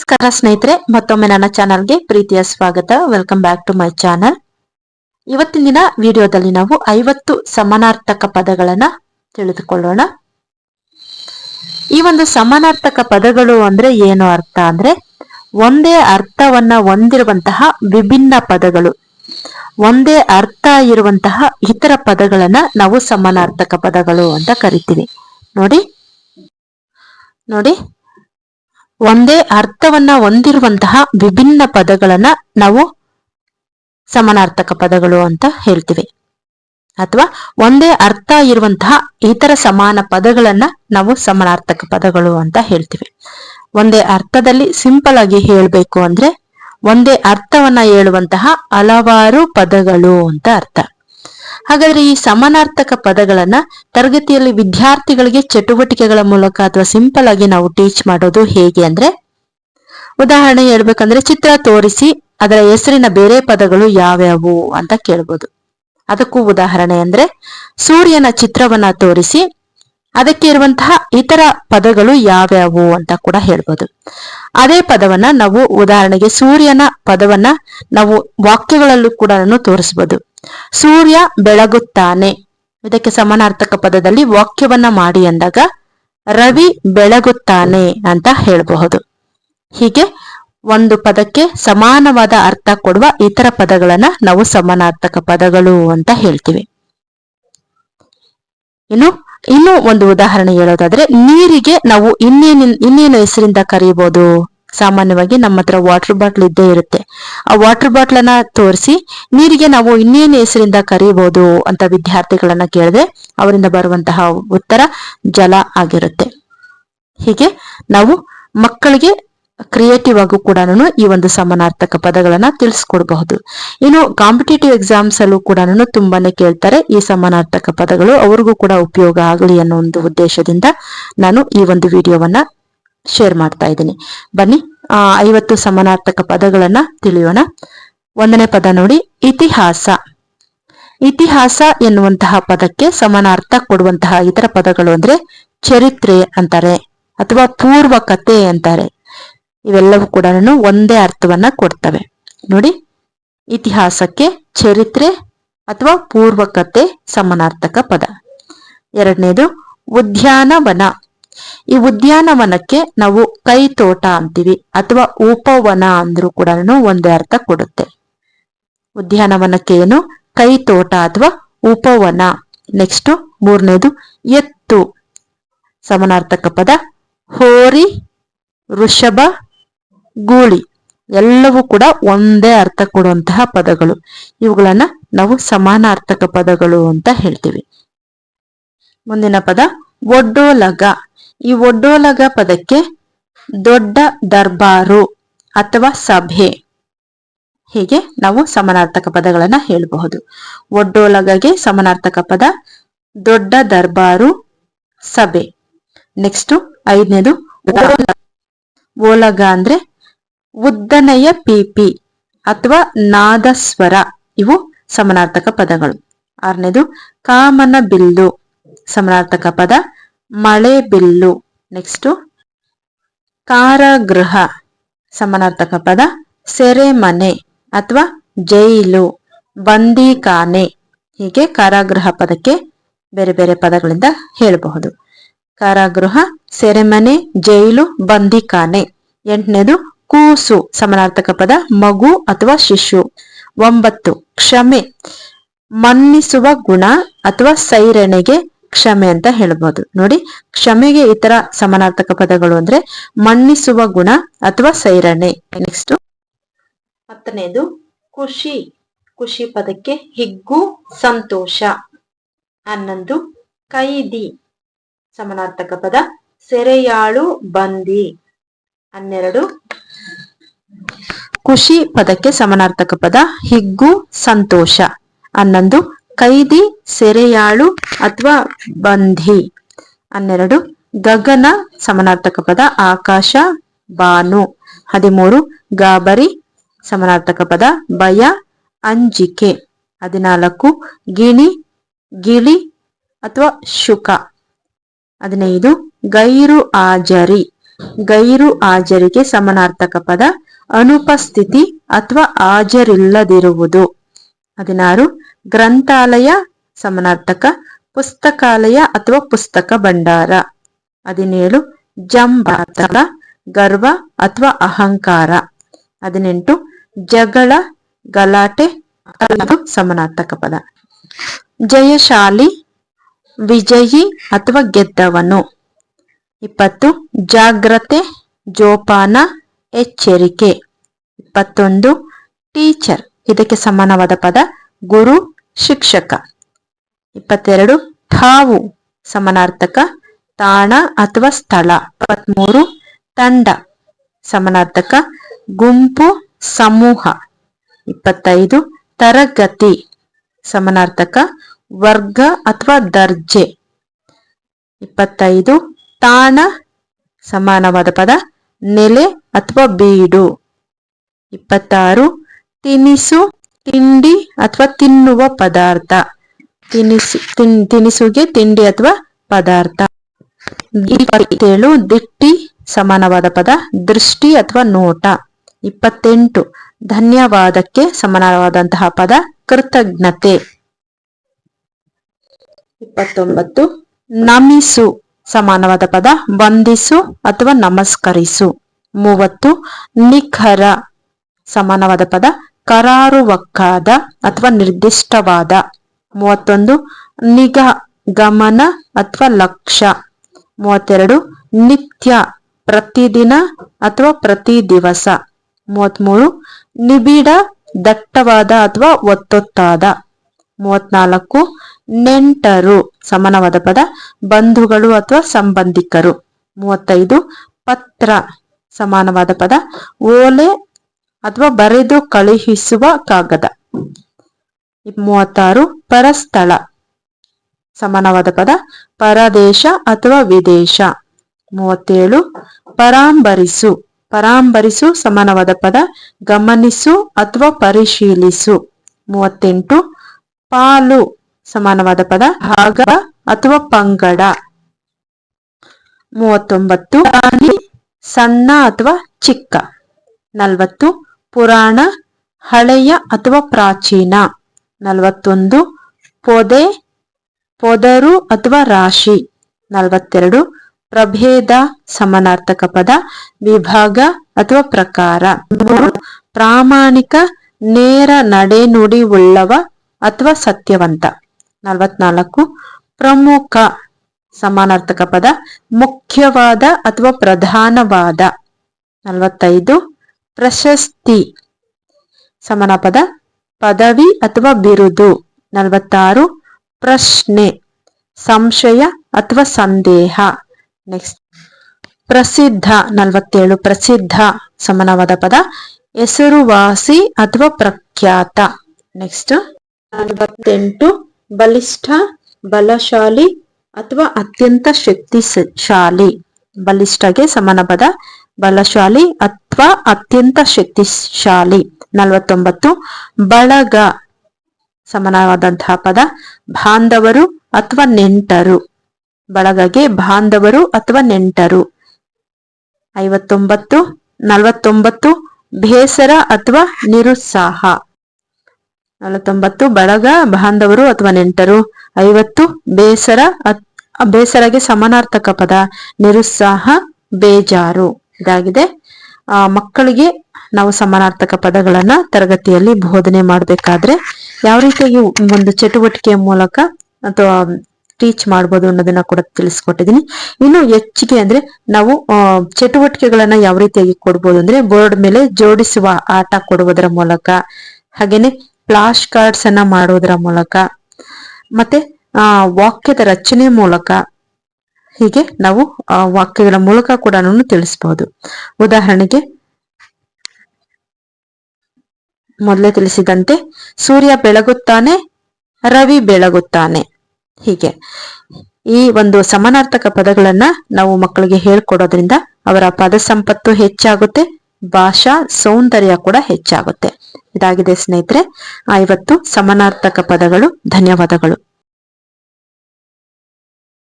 ನಮಸ್ಕಾರ ಸ್ನೇಹಿತರೆ, ಮತ್ತೊಮ್ಮೆ ನನ್ನ ಚಾನಲ್ಗೆ ಪ್ರೀತಿಯ ಸ್ವಾಗತ. Welcome back to my channel. ಇವತ್ತಿನ ದಿನ ವಿಡಿಯೋದಲ್ಲಿ ನಾವು 50 ಸಮಾನಾರ್ಥಕ ಪದಗಳನ್ನ ತಿಳಿದುಕೊಳ್ಳೋಣ. ಈ ಒಂದು ಸಮಾನಾರ್ಥಕ ಪದಗಳು ಅಂದ್ರೆ ಏನು ಅರ್ಥ ಅಂದ್ರೆ, ಒಂದೇ ಅರ್ಥವನ್ನ ಹೊಂದಿರುವಂತಹ ವಿಭಿನ್ನ ಪದಗಳು, ಒಂದೇ ಅರ್ಥ ಇರುವಂತಹ ಇತರ ಪದಗಳನ್ನ ನಾವು ಸಮಾನಾರ್ಥಕ ಪದಗಳು ಅಂತ ಕರಿತೀವಿ. ನೋಡಿ ಒಂದೇ ಅರ್ಥವನ್ನ ಹೊಂದಿರುವಂತಹ ವಿಭಿನ್ನ ಪದಗಳನ್ನ ನಾವು ಸಮಾನಾರ್ಥಕ ಪದಗಳು ಅಂತ ಹೇಳ್ತೀವಿ. ಅಥವಾ ಒಂದೇ ಅರ್ಥ ಇರುವಂತಹ ಇತರ ಸಮಾನ ಪದಗಳನ್ನ ನಾವು ಸಮಾನಾರ್ಥಕ ಪದಗಳು ಅಂತ ಹೇಳ್ತೀವಿ. ಒಂದೇ ಅರ್ಥದಲ್ಲಿ ಸಿಂಪಲ್ ಆಗಿ ಹೇಳ್ಬೇಕು ಅಂದ್ರೆ, ಒಂದೇ ಅರ್ಥವನ್ನ ಹೇಳುವಂತಹ ಹಲವಾರು ಪದಗಳು ಅಂತ ಅರ್ಥ. ಹಾಗಾದ್ರೆ ಈ ಸಮಾನಾರ್ಥಕ ಪದಗಳನ್ನ ತರಗತಿಯಲ್ಲಿ ವಿದ್ಯಾರ್ಥಿಗಳಿಗೆ ಚಟುವಟಿಕೆಗಳ ಮೂಲಕ ಅಥವಾ ಸಿಂಪಲ್ ಆಗಿ ನಾವು ಟೀಚ್ ಮಾಡೋದು ಹೇಗೆ ಅಂದ್ರೆ, ಉದಾಹರಣೆ ಹೇಳ್ಬೇಕಂದ್ರೆ ಚಿತ್ರ ತೋರಿಸಿ ಅದರ ಹೆಸರಿನ ಬೇರೆ ಪದಗಳು ಯಾವ್ಯಾವು ಅಂತ ಕೇಳ್ಬೋದು. ಅದಕ್ಕೂ ಉದಾಹರಣೆ ಅಂದ್ರೆ, ಸೂರ್ಯನ ಚಿತ್ರವನ್ನ ತೋರಿಸಿ ಅದಕ್ಕೆ ಇರುವಂತಹ ಇತರ ಪದಗಳು ಯಾವ್ಯಾವು ಅಂತ ಕೂಡ ಹೇಳ್ಬೋದು. ಅದೇ ಪದವನ್ನ ನಾವು ಉದಾಹರಣೆಗೆ ಸೂರ್ಯನ ಪದವನ್ನ ನಾವು ವಾಕ್ಯಗಳಲ್ಲೂ ಕೂಡ ತೋರಿಸ್ಬೋದು. ಸೂರ್ಯ ಬೆಳಗುತ್ತಾನೆ, ಇದಕ್ಕೆ ಸಮಾನಾರ್ಥಕ ಪದದಲ್ಲಿ ವಾಕ್ಯವನ್ನ ಮಾಡಿ ಅಂದಾಗ ರವಿ ಬೆಳಗುತ್ತಾನೆ ಅಂತ ಹೇಳಬಹುದು. ಹೀಗೆ ಒಂದು ಪದಕ್ಕೆ ಸಮಾನವಾದ ಅರ್ಥ ಕೊಡುವ ಇತರ ಪದಗಳನ್ನ ನಾವು ಸಮಾನಾರ್ಥಕ ಪದಗಳು ಅಂತ ಹೇಳ್ತೀವಿ. ಇನ್ನು ಒಂದು ಉದಾಹರಣೆ ಹೇಳೋದಾದ್ರೆ, ನೀರಿಗೆ ನಾವು ಇನ್ನೇನು ಹೆಸರಿಂದ ಕರೀಬಹುದು. ಸಾಮಾನ್ಯವಾಗಿ ನಮ್ಮ ಹತ್ರ ವಾಟರ್ ಬಾಟ್ಲ್ ಇದ್ದೇ ಇರುತ್ತೆ. ಆ ವಾಟರ್ ಬಾಟ್ಲ್ ಅನ್ನ ತೋರಿಸಿ ನೀರಿಗೆ ನಾವು ಇನ್ನೇನು ಹೆಸರಿಂದ ಕರೀಬಹುದು ಅಂತ ವಿದ್ಯಾರ್ಥಿಗಳನ್ನ ಕೇಳಿದ್ರೆ ಅವರಿಂದ ಬರುವಂತಹ ಉತ್ತರ ಜಲ ಆಗಿರುತ್ತೆ. ಹೀಗೆ ನಾವು ಮಕ್ಕಳಿಗೆ ಕ್ರಿಯೇಟಿವ್ ಆಗು ಕೂಡ ಈ ಒಂದು ಸಮಾನಾರ್ಥಕ ಪದಗಳನ್ನ ತಿಳಿಸ್ಕೊಡ್ಬಹುದು. ಇನ್ನು ಕಾಂಪಿಟೇಟಿವ್ ಎಕ್ಸಾಮ್ಸ್ ಅಲ್ಲೂ ಕೂಡ ತುಂಬಾನೇ ಕೇಳ್ತಾರೆ ಈ ಸಮಾನಾರ್ಥಕ ಪದಗಳು. ಅವ್ರಿಗೂ ಕೂಡ ಉಪಯೋಗ ಆಗಲಿ ಅನ್ನೋ ಒಂದು ಉದ್ದೇಶದಿಂದ ನಾನು ಈ ಒಂದು ವಿಡಿಯೋವನ್ನ ಶೇರ್ ಮಾಡ್ತಾ ಇದ್ದೀನಿ. ಬನ್ನಿ 50 ಸಮಾನಾರ್ಥಕ ಪದಗಳನ್ನ ತಿಳಿಯೋಣ. ಒಂದನೇ ಪದ ನೋಡಿ, ಇತಿಹಾಸ. ಇತಿಹಾಸ ಎನ್ನುವಂತಹ ಪದಕ್ಕೆ ಸಮಾನಾರ್ಥ ಕೊಡುವಂತಹ ಇತರ ಪದಗಳು ಅಂದ್ರೆ ಚರಿತ್ರೆ ಅಂತಾರೆ ಅಥವಾ ಪೂರ್ವಕತೆ ಅಂತಾರೆ. ಇವೆಲ್ಲವೂ ಕೂಡ ಒಂದೇ ಅರ್ಥವನ್ನ ಕೊಡ್ತವೆ. ನೋಡಿ, ಇತಿಹಾಸಕ್ಕೆ ಚರಿತ್ರೆ ಅಥವಾ ಪೂರ್ವಕತೆ ಸಮಾನಾರ್ಥಕ ಪದ. ಎರಡನೇದು ಉದ್ಯಾನವನ. ಈ ಉದ್ಯಾನವನಕ್ಕೆ ನಾವು ಕೈ ತೋಟ ಅಂತೀವಿ ಅಥವಾ ಉಪವನ ಅಂದ್ರೂ ಕೂಡ ಒಂದೇ ಅರ್ಥ ಕೊಡುತ್ತೆ. ಉದ್ಯಾನವನಕ್ಕೆ ಏನು ಕೈ ತೋಟ ಅಥವಾ ಉಪವನ. ನೆಕ್ಸ್ಟ್ ಮೂರನೇದು ಎತ್ತು, ಸಮಾನಾರ್ಥಕ ಪದ ಹೋರಿ, ವೃಷಭ, ಗೂಳಿ ಎಲ್ಲವೂ ಕೂಡ ಒಂದೇ ಅರ್ಥ ಕೊಡುವಂತಹ ಪದಗಳು. ಇವುಗಳನ್ನ ನಾವು ಸಮಾನಾರ್ಥಕ ಪದಗಳು ಅಂತ ಹೇಳ್ತೀವಿ. ಮುಂದಿನ ಪದ ಒಡ್ಡೋಲಗ. ಈ ಒಡ್ಡೋಲಗ ಪದಕ್ಕೆ ದೊಡ್ಡ ದರ್ಬಾರು ಅಥವಾ ಸಭೆ, ಹೀಗೆ ನಾವು ಸಮಾನಾರ್ಥಕ ಪದಗಳನ್ನ ಹೇಳಬಹುದು. ಒಡ್ಡೋಲಗಗೆ ಸಮಾನಾರ್ಥಕ ಪದ ದೊಡ್ಡ ದರ್ಬಾರು, ಸಭೆ. ನೆಕ್ಸ್ಟ್ ಐದನೇದು ಓಲಗ ಅಂದ್ರೆ ಉದ್ದನೆಯ ಪಿಪಿ ಅಥವಾ ನಾದಸ್ವರ. ಇವು ಸಮಾನಾರ್ಥಕ ಪದಗಳು. ಆರನೇದು ಕಾಮನ ಬಿಲ್ಲು, ಸಮಾನಾರ್ಥಕ ಪದ ಮಳೆ ಬಿಲ್ಲು. ನೆಕ್ಸ್ಟ್ ಕಾರಾಗೃಹ, ಸಮಾನಾರ್ಥಕ ಪದ ಸೆರೆಮನೆ ಅಥವಾ ಜೈಲು, ಬಂದಿಖಾನೆ. ಹೀಗೆ ಕಾರಾಗೃಹ ಪದಕ್ಕೆ ಬೇರೆ ಬೇರೆ ಪದಗಳಿಂದ ಹೇಳಬಹುದು. ಕಾರಾಗೃಹ, ಸೆರೆಮನೆ, ಜೈಲು, ಬಂದಿಖಾನೆ. ಎಂಟನೇದು ಕೂಸು, ಸಮಾನಾರ್ಥಕ ಪದ ಮಗು ಅಥವಾ ಶಿಶು. 9 ಕ್ಷಮೆ, ಮನ್ನಿಸುವ ಗುಣ ಅಥವಾ ಸೈರಣೆಗೆ ಕ್ಷಮೆ ಅಂತ ಹೇಳ್ಬೋದು. ನೋಡಿ, ಕ್ಷಮೆಗೆ ಇತರ ಸಮಾನಾರ್ಥಕ ಪದಗಳು ಅಂದ್ರೆ ಮನ್ನಿಸುವ ಗುಣ ಅಥವಾ ಸೈರಣೆ. ನೆಕ್ಸ್ಟ್ 10ನೇದು ಖುಷಿ. ಖುಷಿ ಪದಕ್ಕೆ ಹಿಗ್ಗು, ಸಂತೋಷ. 11 ಕೈದಿ, ಸಮಾನಾರ್ಥಕ ಪದ ಸೆರೆಯಾಳು, ಬಂದಿ. 12 ಖುಷಿ ಪದಕ್ಕೆ ಸಮಾನಾರ್ಥಕ ಪದ ಹಿಗ್ಗು, ಸಂತೋಷ. 11 ಕೈದಿ, ಸೆರೆಯಾಳು ಅಥವಾ ಬಂಧಿ. 12 ಗಗನ, ಸಮಾನಾರ್ಥಕ ಪದ ಆಕಾಶ, ಬಾನು. 13 ಗಾಬರಿ, ಸಮಾನಾರ್ಥಕ ಪದ ಭಯ, ಅಂಜಿಕೆ. 14 ಗಿಣಿ, ಗಿಳಿ ಅಥವಾ ಶುಕ. 15 ಗೈರು ಹಾಜರಿ, ಗೈರು ಹಾಜರಿಗೆ ಸಮನಾರ್ಥಕ ಪದ ಅನುಪಸ್ಥಿತಿ ಅಥವಾ ಹಾಜರಿಲ್ಲದಿರುವುದು. 16 ಗ್ರಂಥಾಲಯ ಸಮನಾರ್ಥಕ ಪುಸ್ತಕಾಲಯ ಅಥವಾ ಪುಸ್ತಕ ಭಂಡಾರ. 17 ಜಂಬಾತ ಗರ್ವ ಅಥವಾ ಅಹಂಕಾರ. 18 ಜಗಳ ಗಲಾಟೆ ಸಮನಾರ್ಥಕ ಪದ. ಜಯಶಾಲಿ ವಿಜಯಿ ಅಥವಾ ಗೆದ್ದವನು. 20 ಜಾಗ್ರತೆ ಜೋಪಾನ ಎಚ್ಚರಿಕೆ. 21 ಟೀಚರ್ ಇದಕ್ಕೆ ಸಮಾನವಾದ ಪದ ಗುರು ಶಿಕ್ಷಕ. 22 ಠಾವು ಸಮನಾರ್ಥಕ ತಾಣ ಅಥವಾ ಸ್ಥಳ. 23 ತಂಡ ಸಮನಾರ್ಥಕ ಗುಂಪು ಸಮೂಹ. 25 ತರಗತಿ ಸಮನಾರ್ಥಕ ವರ್ಗ ಅಥವಾ ದರ್ಜೆ. 25 ತಾಣ ಸಮಾನವಾದ ಪದ ನೆಲೆ ಅಥವಾ ಬೀಡು. 26 ತಿನಿಸು ತಿಂಡಿ ಅಥವಾ ತಿನ್ನುವ ಪದಾರ್ಥ. ತಿನಿಸುಗೆ ತಿಂಡಿ ಅಥವಾ ಪದಾರ್ಥ. 27 ದಿಟ್ಟಿ ಸಮಾನವಾದ ಪದ ದೃಷ್ಟಿ ಅಥವಾ ನೋಟ. 28 ಧನ್ಯವಾದಕ್ಕೆ ಸಮಾನವಾದಂತಹ ಪದ ಕೃತಜ್ಞತೆ. 29 ನಮಿಸು ಸಮಾನವಾದ ಪದ ವಂದಿಸು ಅಥವಾ ನಮಸ್ಕರಿಸು. 30 ನಿಖರ ಸಮಾನವಾದ ಪದ ಕರಾರುವಕ್ಕಾದ ಅಥವಾ ನಿರ್ದಿಷ್ಟವಾದ. 31 ನಿಗಾ ಗಮನ ಅಥವಾ ಲಕ್ಷ್ಯ. 32 ನಿತ್ಯ ಪ್ರತಿದಿನ ಅಥವಾ ಪ್ರತಿ ದಿವಸ. 33 ನಿಬಿಡ ದಟ್ಟವಾದ ಅಥವಾ ಒತ್ತೊತ್ತಾದ. 34 ನೆಂಟರು ಸಮಾನವಾದ ಪದ ಬಂಧುಗಳು ಅಥವಾ ಸಂಬಂಧಿಕರು. 35 ಪತ್ರ ಸಮಾನವಾದ ಪದ ಓಲೆ ಅಥವಾ ಬರೆದು ಕಳುಹಿಸುವ ಕಾಗದ. 36 ಪರಸ್ಥಳ ಸಮಾನವಾದ ಪದ ಪರದೇಶ ಅಥವಾ ವಿದೇಶ. 37 ಪರಾಂಬರಿಸು ಪರಾಂಬರಿಸು ಸಮಾನವಾದ ಪದ ಗಮನಿಸು ಅಥವಾ ಪರಿಶೀಲಿಸು. 38 ಪಾಲು ಸಮಾನವಾದ ಪದ ಭಾಗ ಅಥವಾ ಪಂಗಡ. 39 ಪ್ರಾಣಿ ಸಣ್ಣ ಅಥವಾ ಚಿಕ್ಕ. 40 ಪುರಾಣ ಹಳೆಯ ಅಥವಾ ಪ್ರಾಚೀನ. 41 ಪೊದೆ ಪೊದರು ಅಥವಾ ರಾಶಿ. 42 ಪ್ರಭೇದ ಸಮಾನಾರ್ಥಕ ಪದ ವಿಭಾಗ ಅಥವಾ ಪ್ರಕಾರ. 3 ಪ್ರಾಮಾಣಿಕ ನೇರ ನಡೆನುಡಿ ಉಳ್ಳವ ಅಥವಾ ಸತ್ಯವಂತ. 44 ಪ್ರಮುಖ ಸಮಾನಾರ್ಥಕ ಪದ ಮುಖ್ಯವಾದ ಅಥವಾ ಪ್ರಧಾನವಾದ. 45 ಪ್ರಶಸ್ತಿ ಸಮಾನ ಪದ ಪದವಿ ಅಥವಾ ಬಿರುದು. 46 ಪ್ರಶ್ನೆ ಸಂಶಯ ಅಥವಾ ಸಂದೇಹ. ನೆಕ್ಸ್ಟ್ ಪ್ರಸಿದ್ಧ. 47 ಪ್ರಸಿದ್ಧ ಸಮಾನವಾದ ಪದ ಹೆಸರುವಾಸಿ ಅಥವಾ ಪ್ರಖ್ಯಾತ. ನೆಕ್ಸ್ಟ್ 48 ಬಲಿಷ್ಠ ಬಲಶಾಲಿ ಅಥವಾ ಅತ್ಯಂತ ಶಕ್ತಿಶಾಲಿ. ಬಲಿಷ್ಠಗೆ ಸಮಾನ ಪದ ಬಲಶಾಲಿ ಅಥವಾ ಅತ್ಯಂತ ಶಕ್ತಿಶಾಲಿ. 49 ಬಳಗ ಸಮಾನವಾದಂತಹ ಪದ ಬಾಂಧವರು ಅಥವಾ ನೆಂಟರು. ಬಳಗಗೆ ಬಾಂಧವರು ಅಥವಾ ನೆಂಟರು. 49 ಬೇಸರ ಅಥವಾ ನಿರುತ್ಸಾಹ. 49 ಬಳಗ ಬಾಂಧವರು ಅಥವಾ ನೆಂಟರು. 50 ಬೇಸರ ಬೇಸರಗೆ ಸಮಾನಾರ್ಥಕ ಪದ ನಿರುತ್ಸಾಹ ಬೇಜಾರು. ಇದಾಗಿದೆ ಮಕ್ಕಳಿಗೆ ನಾವು ಸಮಾನಾರ್ಥಕ ಪದಗಳನ್ನ ತರಗತಿಯಲ್ಲಿ ಬೋಧನೆ ಮಾಡಬೇಕಾದ್ರೆ ಯಾವ ರೀತಿಯಾಗಿ ಒಂದು ಚಟುವಟಿಕೆಯ ಮೂಲಕ ಅಥವಾ ಟೀಚ್ ಮಾಡ್ಬೋದು ಅನ್ನೋದನ್ನ ಕೂಡ ತಿಳಿಸ್ಕೊಟ್ಟಿದ್ದೀನಿ. ಇನ್ನು ಹೆಚ್ಚಿಗೆ ಅಂದ್ರೆ ನಾವು ಚಟುವಟಿಕೆಗಳನ್ನ ಯಾವ ರೀತಿಯಾಗಿ ಕೊಡ್ಬೋದು ಅಂದ್ರೆ ಬೋರ್ಡ್ ಮೇಲೆ ಜೋಡಿಸುವ ಆಟ ಕೊಡುವುದರ ಮೂಲಕ, ಹಾಗೇನೆ ಫ್ಲಾಶ್ ಕಾರ್ಡ್ಸ್ ಅನ್ನ ಮಾಡೋದರ ಮೂಲಕ, ಮತ್ತೆ ವಾಕ್ಯದ ರಚನೆ ಮೂಲಕ, ಹೀಗೆ ನಾವು ವಾಕ್ಯಗಳ ಮೂಲಕ ಕೂಡ ತಿಳಿಸಬಹುದು. ಉದಾಹರಣೆಗೆ ಮೊದಲೇ ತಿಳಿಸಿದಂತೆ ಸೂರ್ಯ ಬೆಳಗುತ್ತಾನೆ, ರವಿ ಬೆಳಗುತ್ತಾನೆ. ಹೀಗೆ ಈ ಒಂದು ಸಮಾನಾರ್ಥಕ ಪದಗಳನ್ನ ನಾವು ಮಕ್ಕಳಿಗೆ ಹೇಳ್ಕೊಡೋದ್ರಿಂದ ಅವರ ಪದ ಸಂಪತ್ತು ಹೆಚ್ಚಾಗುತ್ತೆ, ಭಾಷಾ ಸೌಂದರ್ಯ ಕೂಡ ಹೆಚ್ಚಾಗುತ್ತೆ. ಇದಾಗಿದೆ ಸ್ನೇಹಿತರೆ ಇವತ್ತು ಸಮಾನಾರ್ಥಕ ಪದಗಳು. ಧನ್ಯವಾದಗಳು.